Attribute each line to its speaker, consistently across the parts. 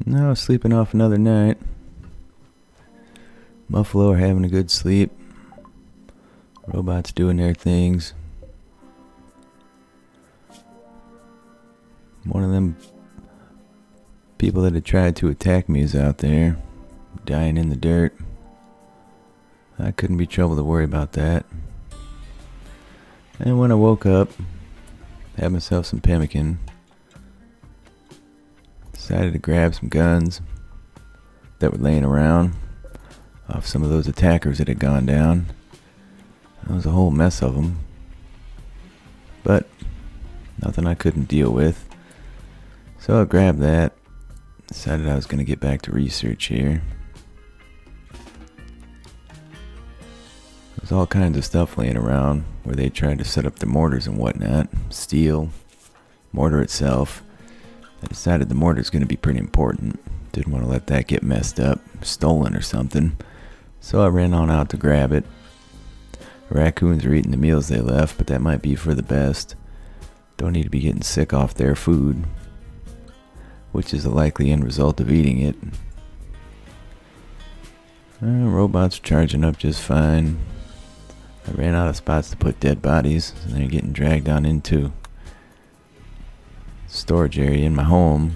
Speaker 1: No, sleeping off another night. Buffalo are having a good sleep. Robots doing their things. One of them people that had tried to attack me is out there, dying in the dirt. I couldn't be troubled to worry about that. And when I woke up, had myself some pemmican, decided to grab some guns that were laying around off some of those attackers that had gone down. There was a whole mess of them, but nothing I couldn't deal with. So I grabbed that, decided I was going to get back to research here. There's all kinds of stuff laying around where they tried to set up their mortars and whatnot. Steel, mortar itself. I decided the mortar's going to be pretty important. Didn't want to let that get messed up, stolen or something. So I ran on out to grab it. Raccoons are eating the meals they left, but that might be for the best. Don't need to be getting sick off their food, which is the likely end result of eating it. Robots are charging up just fine. I ran out of spots to put dead bodies, and they're getting dragged on into storage area in my home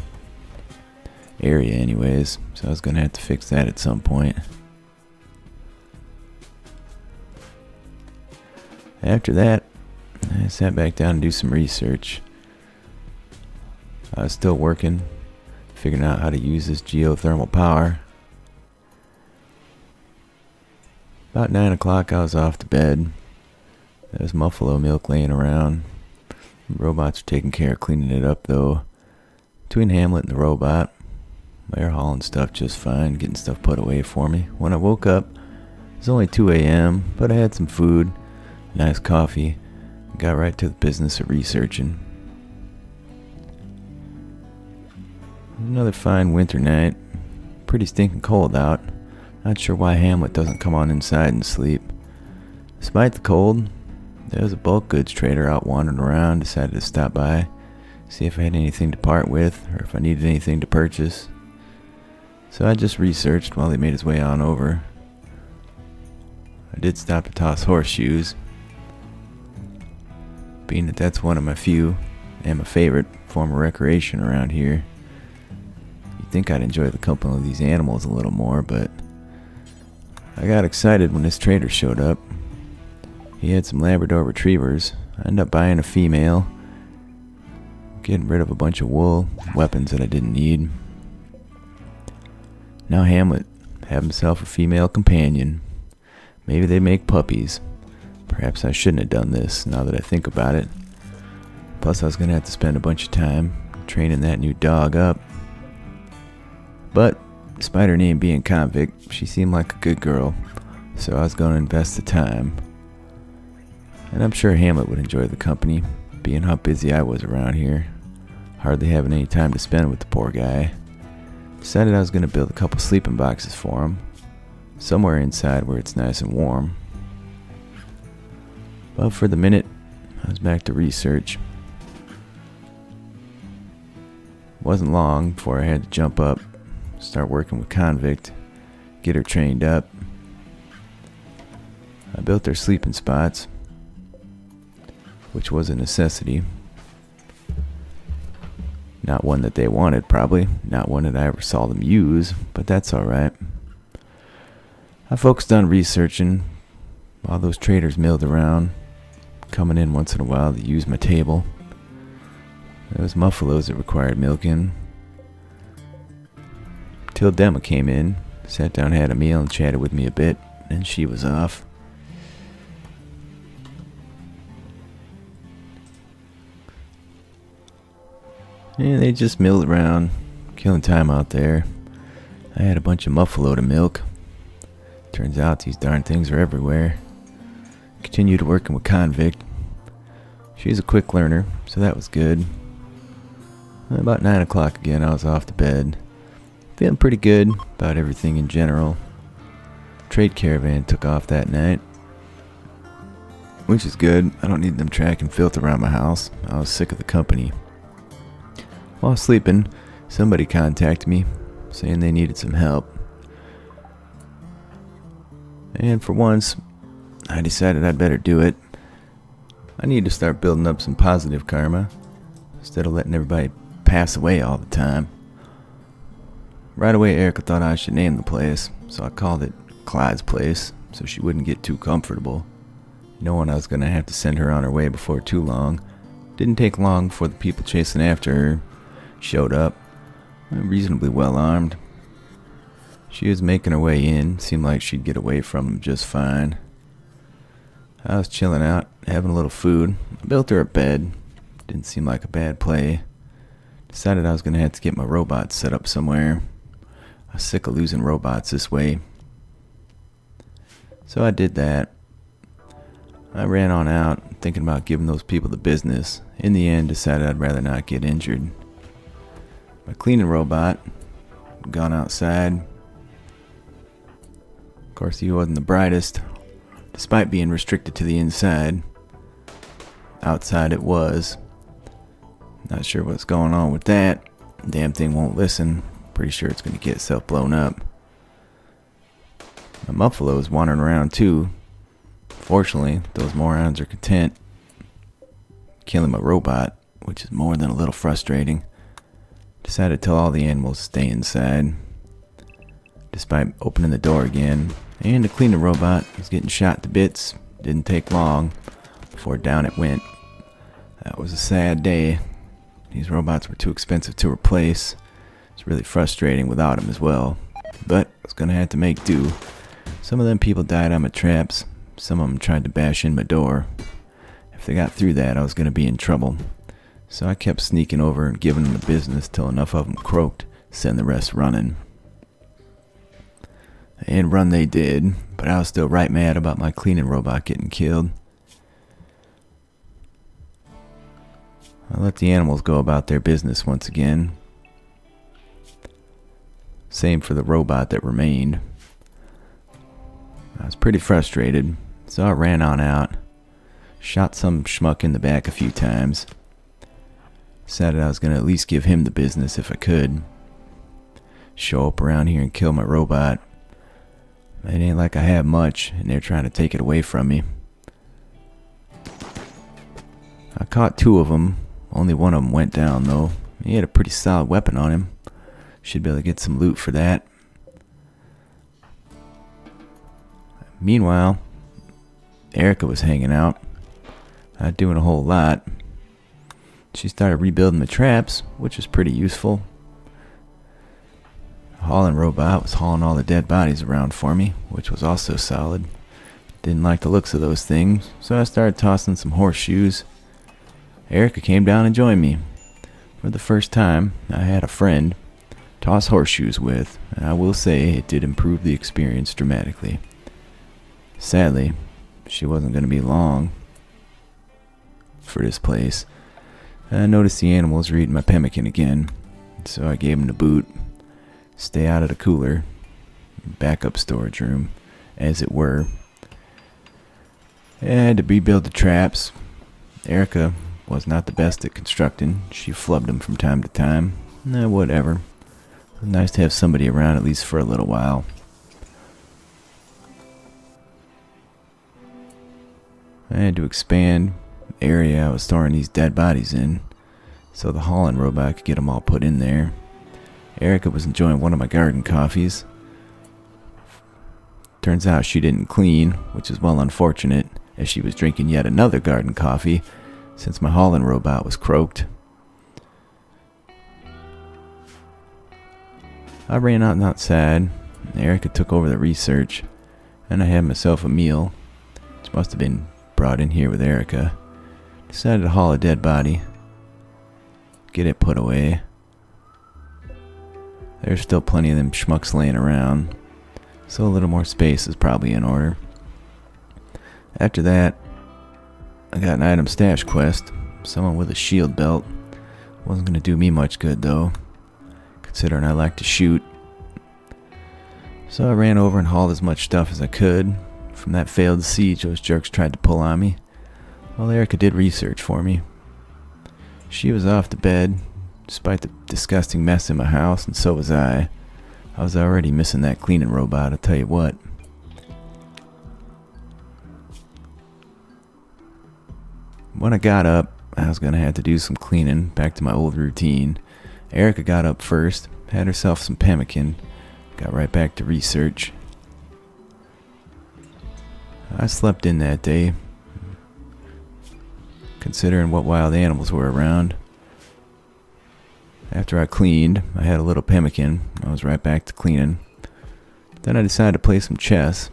Speaker 1: area anyways, so I was gonna have to fix that at some point. After that, I sat back down and do some research. I was still working, figuring out how to use this geothermal power. About 9 o'clock I was off to bed. There was buffalo milk laying around. The robots are taking care of cleaning it up though. Between Hamlet and the robot, they're hauling stuff just fine, getting stuff put away for me. When I woke up, it was only 2 a.m., but I had some food, nice coffee, and got right to the business of researching. Another fine winter night. Pretty stinking cold out. Not sure why Hamlet doesn't come on inside and sleep. Despite the cold, there was a bulk goods trader out wandering around. Decided to stop by, see if I had anything to part with, or if I needed anything to purchase. So I just researched while he made his way on over. I did stop to toss horseshoes, being that that's one of my few, and my favorite, form of recreation around here. You'd think I'd enjoy the company of these animals a little more, but I got excited when this trader showed up. He had some Labrador retrievers. I ended up buying a female, getting rid of a bunch of wool, weapons that I didn't need. Now Hamlet had himself a female companion. Maybe they make puppies. Perhaps I shouldn't have done this, now that I think about it. Plus I was going to have to spend a bunch of time training that new dog up. But despite her name being Convict, she seemed like a good girl, so I was going to invest the time. And I'm sure Hamlet would enjoy the company, being how busy I was around here. Hardly having any time to spend with the poor guy. Decided I was going to build a couple sleeping boxes for him, somewhere inside where it's nice and warm. But for the minute, I was back to research. Wasn't long before I had to jump up, start working with Convict, get her trained up. I built their sleeping spots, which was a necessity. Not one that they wanted, probably. Not one that I ever saw them use, but that's alright. I focused on researching while those traders milled around, coming in once in a while to use my table. There was muffalos that required milking. Till Dema came in, sat down, had a meal, and chatted with me a bit, and she was off. Yeah, they just milled around, killing time out there. I had a bunch of muffalo to milk. Turns out these darn things are everywhere. Continued working with Convict. She's a quick learner, so that was good. About 9 o'clock again, I was off to bed. Feeling pretty good about everything in general. Trade caravan took off that night, which is good. I don't need them tracking filth around my house. I was sick of the company. While sleeping, somebody contacted me, saying they needed some help. And for once, I decided I'd better do it. I need to start building up some positive karma instead of letting everybody pass away all the time. Right away, Erica thought I should name the place, so I called it Clyde's place so she wouldn't get too comfortable, knowing I was going to have to send her on her way before too long. Didn't take long before the people chasing after her showed up, reasonably well armed. She was making her way in, seemed like she'd get away from them just fine. I was chilling out, having a little food. I built her a bed. Didn't seem like a bad play. Decided I was going to have to get my robots set up somewhere. I was sick of losing robots this way. So I did that. I ran on out, thinking about giving those people the business. In the end, decided I'd rather not get injured. My cleaning robot, gone outside. Of course, he wasn't the brightest, despite being restricted to the inside. Outside it was. Not sure what's going on with that. Damn thing won't listen. Pretty sure it's going to get itself blown up. My Muffalo's wandering around too. Fortunately, those morons are content killing my robot, which is more than a little frustrating. Decided to tell all the animals to stay inside, despite opening the door again. And the cleaning robot was getting shot to bits. Didn't take long before down it went. That was a sad day. These robots were too expensive to replace. It's really frustrating without them as well. But I was going to have to make do. Some of them people died on my traps. Some of them tried to bash in my door. If they got through that, I was going to be in trouble. So I kept sneaking over and giving them the business till enough of them croaked, send the rest running. And run they did, but I was still right mad about my cleaning robot getting killed. I let the animals go about their business once again. Same for the robot that remained. I was pretty frustrated, so I ran on out. Shot some schmuck in the back a few times. Decided I was going to at least give him the business if I could. Show up around here and kill my robot. It ain't like I have much, and they're trying to take it away from me. I caught 2 of them. Only one of them went down, though. He had a pretty solid weapon on him. Should be able to get some loot for that. Meanwhile, Erica was hanging out. Not doing a whole lot. She started rebuilding the traps, which was pretty useful. The hauling robot was hauling all the dead bodies around for me, which was also solid. Didn't like the looks of those things, so I started tossing some horseshoes. Erica came down and joined me. For the first time, I had a friend to toss horseshoes with, and I will say it did improve the experience dramatically. Sadly, she wasn't going to be long for this place. I noticed the animals were eating my pemmican again, so I gave them the boot. Stay out of the cooler. Backup storage room, as it were. I had to rebuild the traps. Erica was not the best at constructing. She flubbed them from time to time. Whatever. It was nice to have somebody around at least for a little while. I had to expand the area I was storing these dead bodies in, so the hauling robot could get them all put in there. Erica was enjoying one of my garden coffees. Turns out she didn't clean, which is well unfortunate, as she was drinking yet another garden coffee, since my hauling robot was croaked. I ran out and outside. Erica took over the research, and I had myself a meal, which must have been brought in here with Erica. Decided to haul a dead body. Get it put away. There's still plenty of them schmucks laying around, so a little more space is probably in order. After that, I got an item stash quest. Someone with a shield belt. Wasn't going to do me much good though, considering I like to shoot. So I ran over and hauled as much stuff as I could from that failed siege those jerks tried to pull on me. Well, Erica did research for me. She was off to bed, despite the disgusting mess in my house, and so was I. I was already missing that cleaning robot, I'll tell you what. When I got up, I was going to have to do some cleaning, back to my old routine. Erica got up first, had herself some pemmican, got right back to research. I slept in that day, considering what wild animals were around. After I cleaned, I had a little pemmican. I was right back to cleaning. Then I decided to play some chess.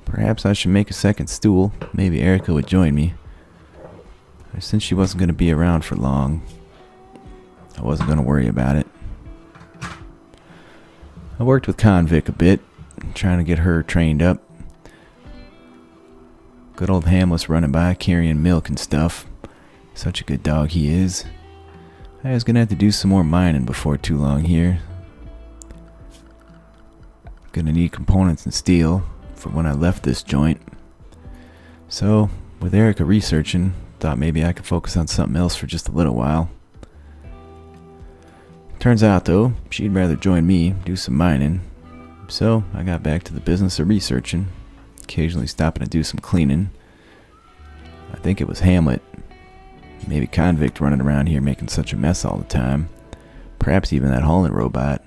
Speaker 1: Perhaps I should make a second stool. Maybe Erica would join me. Since she wasn't going to be around for long, I wasn't going to worry about it. I worked with Convict a bit, trying to get her trained up. Good old Hamlet's running by, carrying milk and stuff. Such a good dog he is. I was going to have to do some more mining before too long here. Gonna need components and steel for when I left this joint. So, with Erica researching, thought maybe I could focus on something else for just a little while. Turns out though, she'd rather join me, do some mining. So, I got back to the business of researching, occasionally stopping to do some cleaning. I think it was Hamlet. Maybe Convict running around here making such a mess all the time. Perhaps even that hauling robot.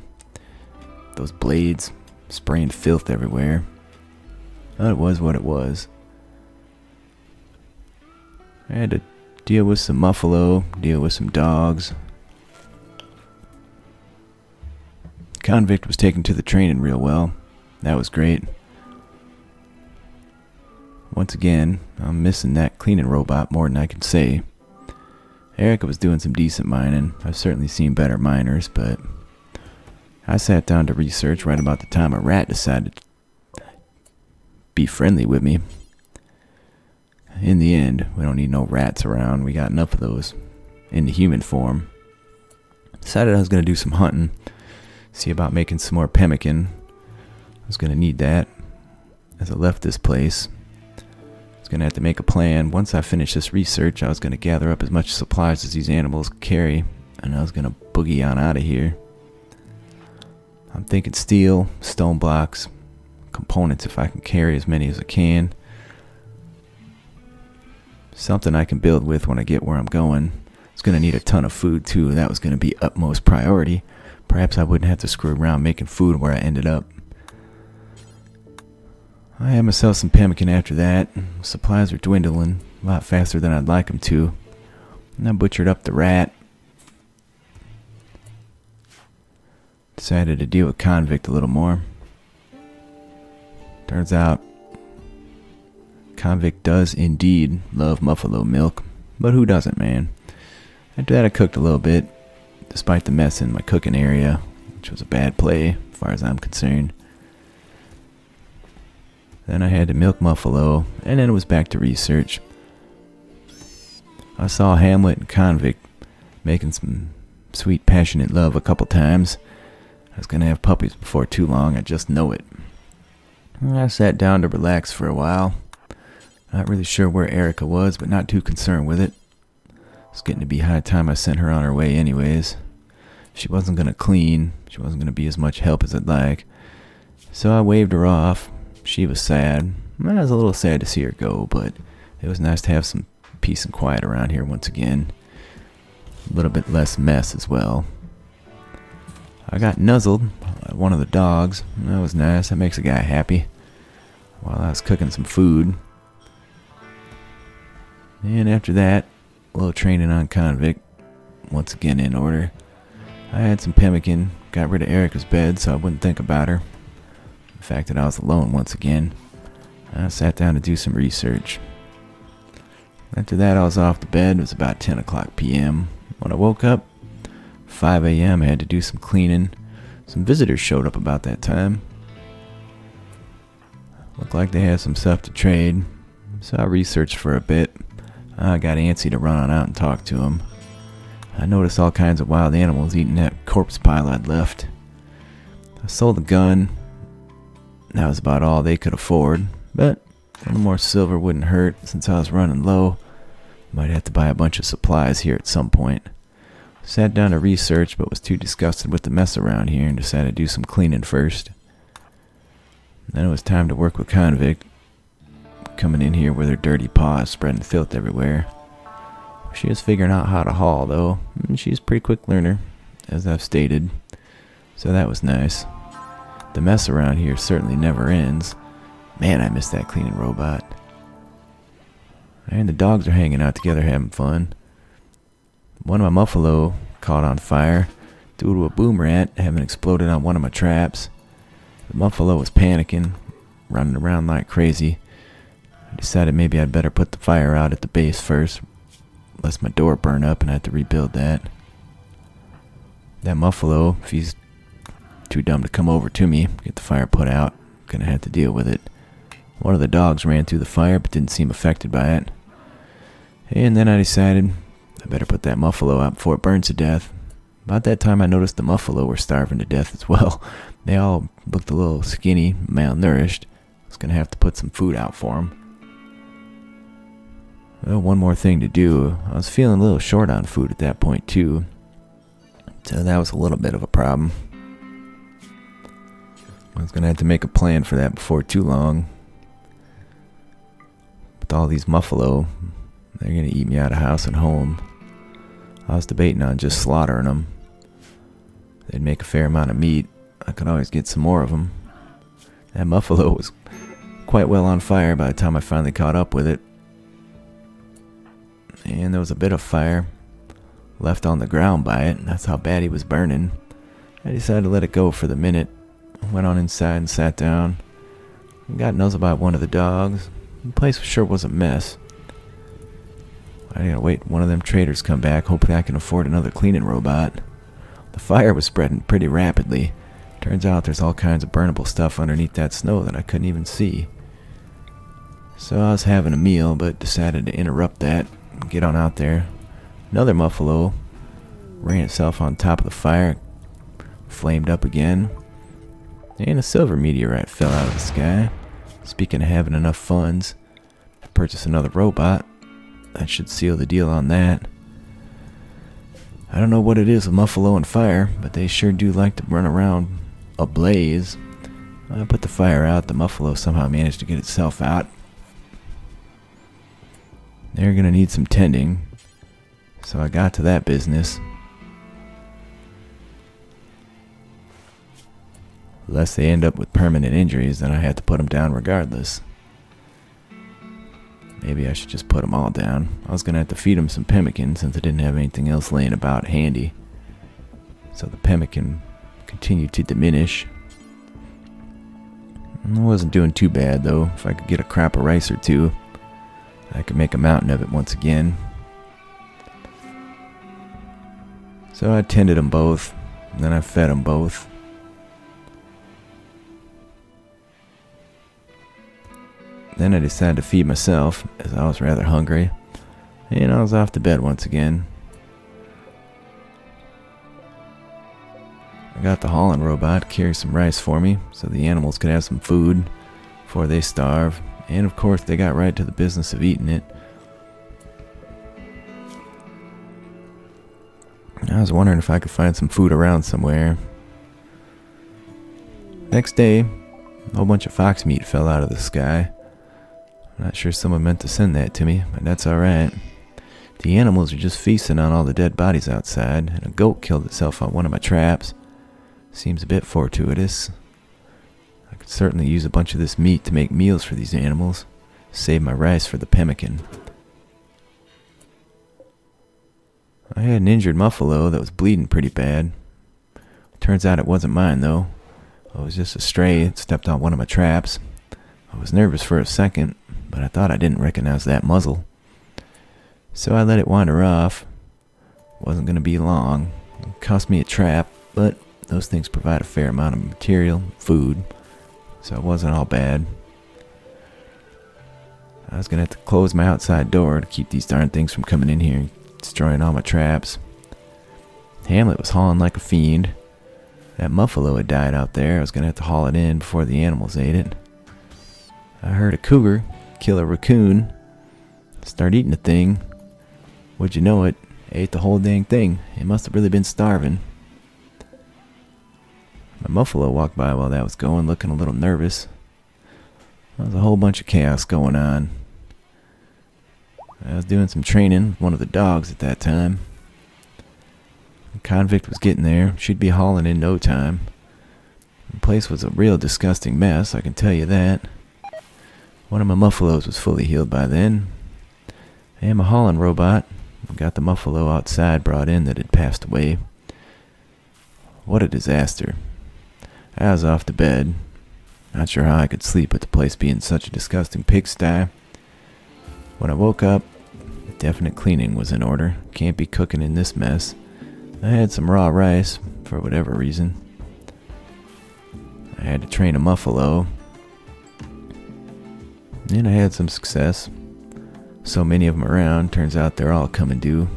Speaker 1: Those blades spraying filth everywhere. Well, it was what it was. I had to deal with some muffalo, deal with some dogs. Convict was taken to the training real well. That was great. Once again, I'm missing that cleaning robot more than I can say. Erica was doing some decent mining. I've certainly seen better miners, but I sat down to research right about the time a rat decided to be friendly with me. In the end, we don't need no rats around. We got enough of those in the human form. Decided I was going to do some hunting, see about making some more pemmican. I was going to need that as I left this place. Going to have to make a plan. Once I finished this research, I was going to gather up as much supplies as these animals could carry, and I was going to boogie on out of here. I'm thinking steel, stone blocks, components if I can carry as many as I can. Something I can build with when I get where I'm going. It's going to need a ton of food too. That was going to be utmost priority. Perhaps I wouldn't have to screw around making food where I ended up. I had myself some pemmican after that. Supplies were dwindling a lot faster than I'd like them to. And I butchered up the rat. Decided to deal with Convict a little more. Turns out, Convict does indeed love muffalo milk. But who doesn't, man? After that I cooked a little bit, despite the mess in my cooking area, which was a bad play as far as I'm concerned. Then I had to milk muffalo, and then it was back to research. I saw Hamlet and Convict making some sweet, passionate love a couple times. I was going to have puppies before too long, I just know it. I sat down to relax for a while. Not really sure where Erica was, but not too concerned with it. It's getting to be high time I sent her on her way anyways. She wasn't going to clean. She wasn't going to be as much help as I'd like. So I waved her off. She was sad. I was a little sad to see her go, but it was nice to have some peace and quiet around here once again. A little bit less mess as well. I got nuzzled by one of the dogs. That was nice. That makes a guy happy. While I was cooking some food. And after that, a little training on Convict. Once again in order. I had some pemmican. Got rid of Erica's bed so I wouldn't think about her. The fact that I was alone once again. I sat down to do some research. After that I was off to bed. It was about 10 o'clock p.m. When I woke up, 5 a.m. I had to do some cleaning. Some visitors showed up about that time. Looked like they had some stuff to trade. So I researched for a bit. I got antsy to run on out and talk to them. I noticed all kinds of wild animals eating that corpse pile I'd left. I sold a gun. That was about all they could afford, but a little more silver wouldn't hurt since I was running low. Might have to buy a bunch of supplies here at some point. Sat down to research, but was too disgusted with the mess around here and decided to do some cleaning first. Then it was time to work with Convict, coming in here with her dirty paws spreading filth everywhere. She was figuring out how to haul, though, and she's a pretty quick learner, as I've stated, so that was nice. The mess around here certainly never ends. Man, I miss that cleaning robot. And the dogs are hanging out together having fun. One of my muffalo caught on fire due to a boom rat having exploded on one of my traps. The muffalo was panicking, running around like crazy. I decided maybe I'd better put the fire out at the base first, lest my door burn up and I have to rebuild that. That muffalo, if he's too dumb to come over to me, get the fire put out, gonna have to deal with it. One of the dogs ran through the fire but didn't seem affected by it. And then I decided I better put that muffalo out before it burns to death. About that time I noticed the muffalo were starving to death as well. They all looked a little skinny, malnourished. I was gonna have to put some food out for them. Well, one more thing to do. I was feeling a little short on food at that point too, so that was a little bit of a problem. I was gonna have to make a plan for that before too long. With all these muffalo, they're gonna eat me out of house and home. I was debating on just slaughtering them. They'd make a fair amount of meat. I could always get some more of them. That muffalo was quite well on fire by the time I finally caught up with it. And there was a bit of fire left on the ground by it. That's how bad he was burning. I decided to let it go for the minute. Went on inside and sat down. Got nuzzled by one of the dogs. The place sure was a mess. I gotta wait one of them traders come back. Hopefully I can afford another cleaning robot. The fire was spreading pretty rapidly. Turns out there's all kinds of burnable stuff underneath that snow that I couldn't even see. So I was having a meal, but decided to interrupt that and get on out there. Another muffalo ran itself on top of the fire, flamed up again, and a silver meteorite fell out of the sky. Speaking of having enough funds to purchase another robot, that should seal the deal on that. I don't know what it is with muffalo and fire, but they sure do like to run around ablaze. I put the fire out. The muffalo somehow managed to get itself out. They're gonna need some tending, so I got to that business. Unless they end up with permanent injuries, then I have to put them down regardless. Maybe I should just put them all down. I was gonna have to feed them some pemmican since I didn't have anything else laying about handy. So the pemmican continued to diminish. I wasn't doing too bad though. If I could get a crop of rice or two, I could make a mountain of it once again. So I tended them both, and then I fed them both. Then I decided to feed myself, as I was rather hungry, and I was off to bed once again. I got the hauling robot to carry some rice for me, so the animals could have some food before they starve, and of course they got right to the business of eating it. I was wondering if I could find some food around somewhere. Next day, a whole bunch of fox meat fell out of the sky. I'm not sure someone meant to send that to me, but that's alright. The animals are just feasting on all the dead bodies outside, and a goat killed itself on one of my traps. Seems a bit fortuitous. I could certainly use a bunch of this meat to make meals for these animals. Save my rice for the pemmican. I had an injured muffalo that was bleeding pretty bad. Turns out it wasn't mine though. It was just a stray that stepped on one of my traps. I was nervous for a second, but I thought I didn't recognize that muzzle. So I let it wander off. Wasn't going to be long. It cost me a trap, but those things provide a fair amount of material, food, so it wasn't all bad. I was going to have to close my outside door to keep these darn things from coming in here and destroying all my traps. Hamlet was hauling like a fiend. That muffalo had died out there. I was going to have to haul it in before the animals ate it. I heard a cougar kill a raccoon, start eating the thing. Would you know it, Ate the whole dang thing. It must have really been starving. My muffalo walked by while that was going, looking a little nervous. There was a whole bunch of chaos going on. I was doing some training with one of the dogs at that time. The convict was getting there. She'd be hauling in no time. The place was a real disgusting mess, I can tell you that. One of my muffalos was fully healed by then. And my hauling robot got the muffalo outside brought in that had passed away. What a disaster. I was off to bed. Not sure how I could sleep with the place being such a disgusting pigsty. When I woke up, definite cleaning was in order. Can't be cooking in this mess. I had some raw rice, for whatever reason. I had to train a muffalo. And I had some success. So many of them around, turns out they're all coming due.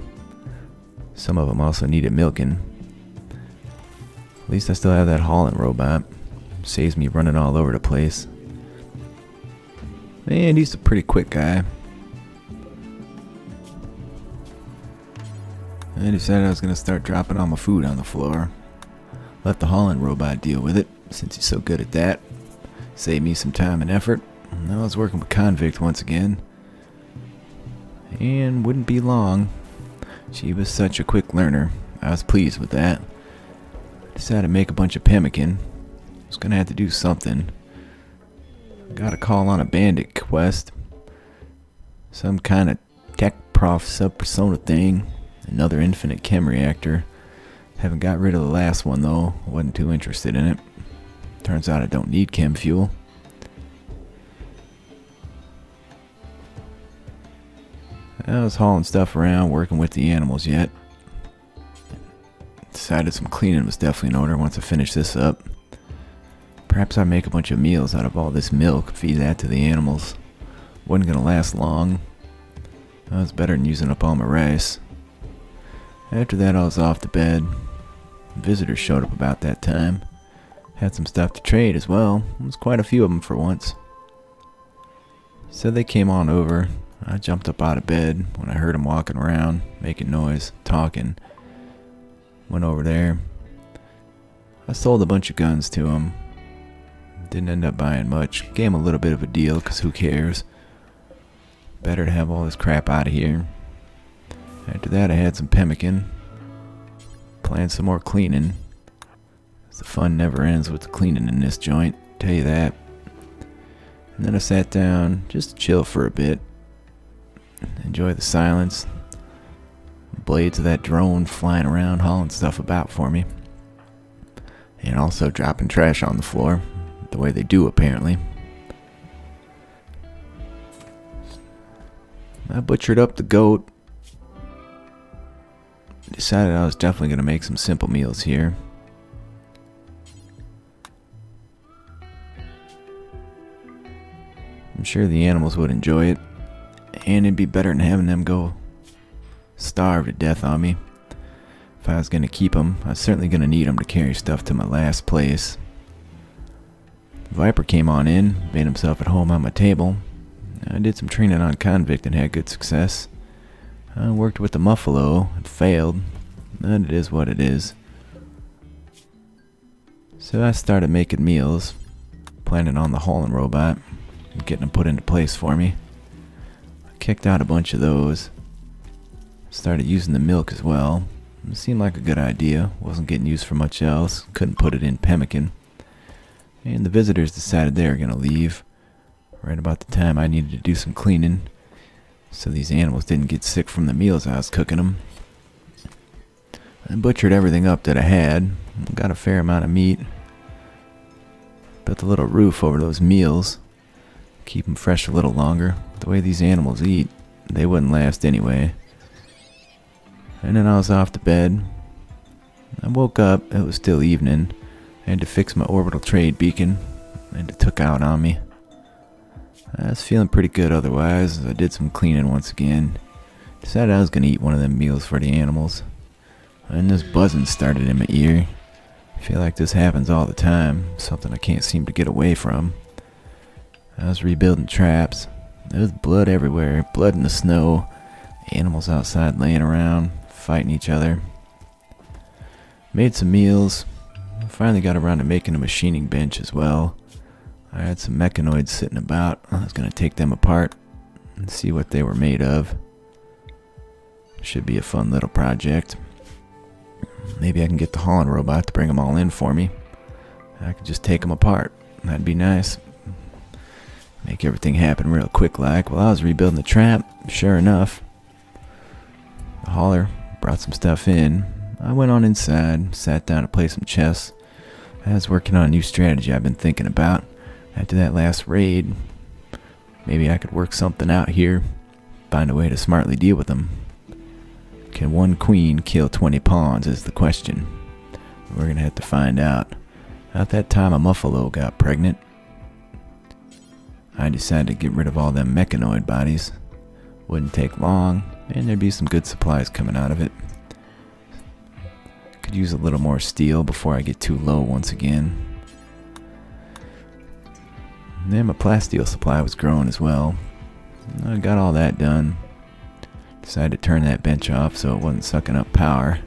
Speaker 1: Some of them also needed milking. At least I still have that hauling robot. Saves me running all over the place. And he's a pretty quick guy. I decided I was going to start dropping all my food on the floor. Let the hauling robot deal with it, since he's so good at that. Saved me some time and effort. And I was working with Convict once again. And wouldn't be long. She was such a quick learner. I was pleased with that. Decided to make a bunch of pemmican. Was going to have to do something. Got a call on a bandit quest. Some kind of tech prof sub-persona thing. Another infinite chem reactor. Haven't got rid of the last one though. Wasn't too interested in it. Turns out I don't need chem fuel. I was hauling stuff around, working with the animals yet. Decided some cleaning was definitely in order once I finished this up. Perhaps I'd make a bunch of meals out of all this milk, feed that to the animals. Wasn't gonna last long. That was better than using up all my rice. After that I was off to bed. Visitors showed up about that time. Had some stuff to trade as well. There was quite a few of them for once. So they came on over. I jumped up out of bed when I heard them walking around, making noise, talking. Went over there. I sold a bunch of guns to them. Didn't end up buying much. Gave them a little bit of a deal, because who cares? Better to have all this crap out of here. After that I had some pemmican. Planned some more cleaning. The fun never ends with the cleaning in this joint, tell you that. And then I sat down just to chill for a bit. Enjoy the silence. Blades of that drone flying around hauling stuff about for me. And also dropping trash on the floor. The way they do apparently. I butchered up the goat. Decided I was definitely going to make some simple meals here. I'm sure the animals would enjoy it. And it'd be better than having them go starve to death on me. If I was going to keep them, I was certainly going to need them to carry stuff to my last place. Viper came on in, made himself at home on my table. I did some training on Convict and had good success. I worked with the muffalo and failed, and it is what it is. So I started making meals, planning on the hauling robot, and getting them put into place for me. I kicked out a bunch of those. Started using the milk as well. It seemed like a good idea. Wasn't getting used for much else. Couldn't put it in pemmican. And the visitors decided they were going to leave right about the time I needed to do some cleaning, so these animals didn't get sick from the meals I was cooking them. I butchered everything up that I had. Got a fair amount of meat. Built a little roof over those meals. Keep them fresh a little longer. The way these animals eat, they wouldn't last anyway. And then I was off to bed. I woke up, it was still evening. I had to fix my orbital trade beacon, and it took out on me. I was feeling pretty good otherwise. I did some cleaning once again. Decided I was going to eat one of them meals for the animals. And this buzzing started in my ear. I feel like this happens all the time. Something I can't seem to get away from. I was rebuilding traps. There was blood everywhere. Blood in the snow. Animals outside laying around. fighting each other. Made some meals. Finally got around to making a machining bench as well. I had some mechanoids sitting about. I was going to take them apart and see what they were made of. Should be a fun little project. Maybe I can get the hauling robot to bring them all in for me. I could just take them apart. That'd be nice. Make everything happen real quick like. While I was rebuilding the trap, sure enough, the hauler brought some stuff in. I went on inside, sat down to play some chess. I was working on a new strategy I've been thinking about. After that last raid, maybe I could work something out here, find a way to smartly deal with them. Can one queen kill 20 pawns is the question. We're gonna have to find out. At that time, a muffalo got pregnant. I decided to get rid of all them mechanoid bodies. Wouldn't take long, and there'd be some good supplies coming out of it. Could use a little more steel before I get too low once again. And then my plasteel supply was growing as well. I got all that done. Decided to turn that bench off so it wasn't sucking up power.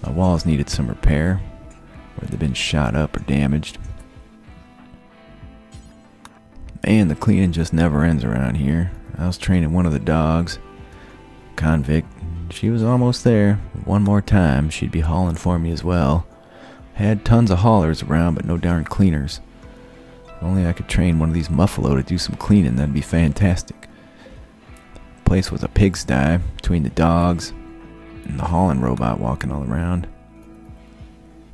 Speaker 1: My walls needed some repair, where they'd been shot up or damaged. Man, the cleaning just never ends around here. I was training one of the dogs, convict. She was almost there. One more time, she'd be hauling for me as well. Had tons of haulers around, but no darn cleaners. If only I could train one of these muffalo to do some cleaning, that'd be fantastic. The place was a pigsty between the dogs and the hauling robot walking all around.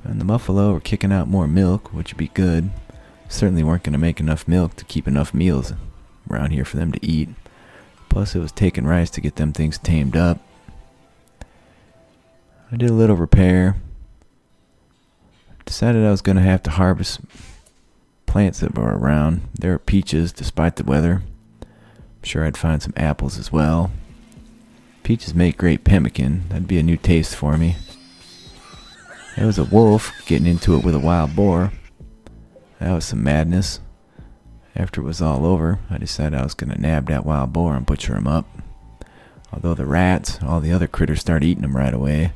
Speaker 1: And the muffalo were kicking out more milk, which would be good. Certainly weren't going to make enough milk to keep enough meals around here for them to eat. Plus it was taking rice to get them things tamed up. I did a little repair. Decided I was going to have to harvest plants that were around. There were peaches despite the weather. I'm sure I'd find some apples as well. Peaches make great pemmican. That'd be a new taste for me. There was a wolf getting into it with a wild boar. That was some madness. After it was all over, I decided I was going to nab that wild boar and butcher him up. Although the rats, all the other critters started eating him right away.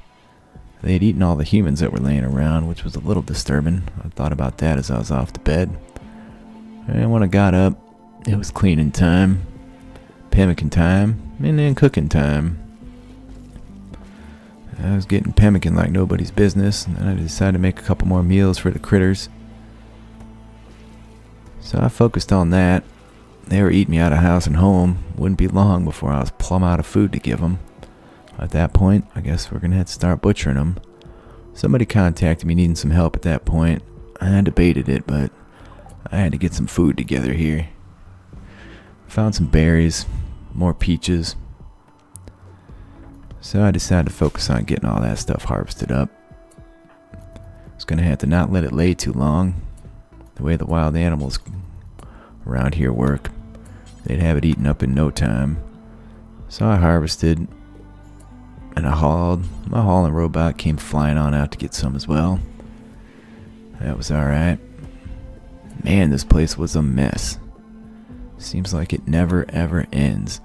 Speaker 1: They had eaten all the humans that were laying around, which was a little disturbing. I thought about that as I was off to bed. And when I got up, it was cleaning time, pemmican time, and then cooking time. I was getting pemmican like nobody's business, and I decided to make a couple more meals for the critters. So I focused on that. They were eating me out of house and home. Wouldn't be long before I was plumb out of food to give them. At that point, I guess we're going to have to start butchering them. Somebody contacted me needing some help at that point. I debated it, but I had to get some food together here. Found some berries, more peaches. So I decided to focus on getting all that stuff harvested up. I was going to have to not let it lay too long. The way the wild animals around here work, they'd have it eaten up in no time. So I harvested, and I hauled. My hauling robot came flying on out to get some as well. That was alright. Man, this place was a mess. Seems like it never ever ends.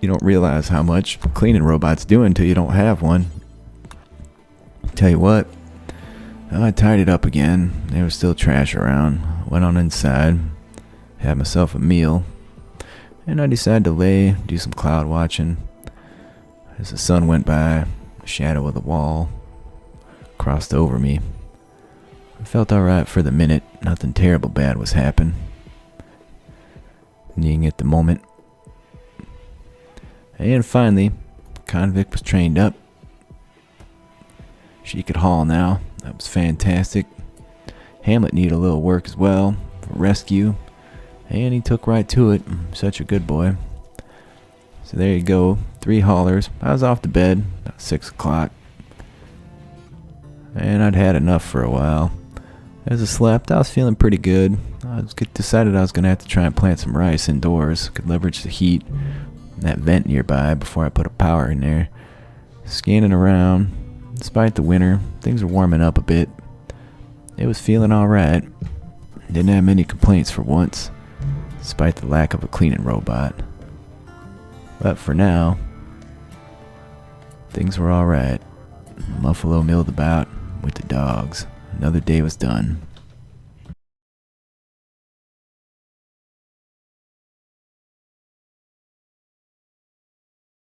Speaker 1: You don't realize how much cleaning robots do until you don't have one. Tell you what, I tidied up again. There was still trash around. Went on inside, had myself a meal, and I decided to do some cloud watching. As the sun went by, the shadow of the wall crossed over me. I felt alright for the minute. Nothing terrible bad was happening at the moment. And finally, convict was trained up. She could haul now. That was fantastic. Hamlet needed a little work as well for rescue, and he took right to it. Such a good boy. So there you go, 3 haulers. I was off to bed about 6 o'clock, and I'd had enough for a while. As I slept, I was feeling pretty good. Decided I was going to have to try and plant some rice indoors. Could leverage the heat and that vent nearby before I put a power in there. Scanning around. Despite the winter, things were warming up a bit. It was feeling alright. Didn't have many complaints for once, despite the lack of a cleaning robot. But for now, Things were alright. Muffalo milled about with the dogs. Another day was done.